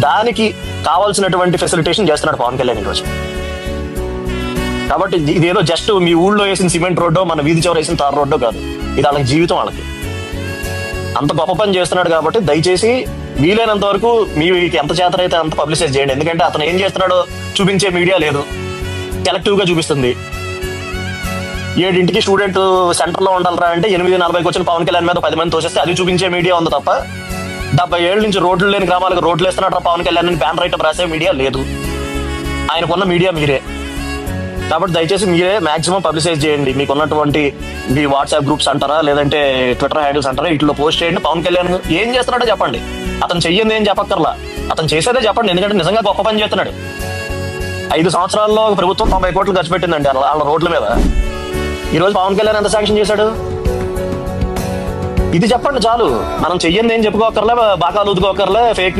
దానికి కావాల్సినటువంటి ఫెసిలిటేషన్ చేస్తున్నాడు పవన్ కళ్యాణ్ ఈరోజు. కాబట్టి ఇదేదో జస్ట్ మీ ఊళ్ళో వేసిన సిమెంట్ రోడ్డో మన వీధి చివర వేసిన తార్ రోడ్డో కాదు, ఇది వాళ్ళకి జీవితం. వాళ్ళకి అంత గొప్ప పని చేస్తున్నాడు కాబట్టి దయచేసి వీలైనంత వరకు మీకు ఎంత చేతనైతే అంత పబ్లిసైజ్ చేయండి. ఎందుకంటే అతను ఏం చేస్తున్నాడో చూపించే మీడియా లేదు, సెలెక్టివ్ గా చూపిస్తుంది. 7 స్టూడెంట్ సెంటర్ లో ఉండాలరా అంటే 8:40 వచ్చిన పవన్ కళ్యాణ్ మీద 10 మంది తోసేస్తే అది చూపించే మీడియా ఉంది తప్ప 70 ఏళ్ళ నుంచి రోడ్లు లేని గ్రామాలకు రోడ్లు వేస్తున్నాడు పవన్ కళ్యాణ్ అని బ్యాన్ రైట్ రాసే మీడియా లేదు. ఆయనకున్న మీడియా మీరే. కాబట్టి దయచేసి మీరే మాక్సిమం పబ్లిసైజ్ చేయండి. మీకు ఉన్నటువంటి మీ వాట్సాప్ గ్రూప్స్ అంటారా, లేదంటే ట్విట్టర్ హ్యాండిల్స్ అంటారా, ఇట్లో పోస్ట్ చేయండి. పవన్ కళ్యాణ్ ఏం చేస్తున్నాడో చెప్పండి. అతను చెయ్యింది ఏం చెప్పక్కర్లా, అతను చేసేదే చెప్పండి. ఎందుకంటే నిజంగా గొప్ప పని చేస్తున్నాడు. 5 సంవత్సరాల్లో ప్రభుత్వం 90 కోట్లు ఖర్చు పెట్టిందండి వాళ్ళ రోడ్ల మీద. ఈ రోజు పవన్ కళ్యాణ్ ఎంత శాంక్షన్ చేశాడు? ఇది చెప్పండి చాలు. మనం చెయ్యింది ఏం చెప్పుకోకర్లే, బాగా ఊదుకోకర్లే, ఫేక్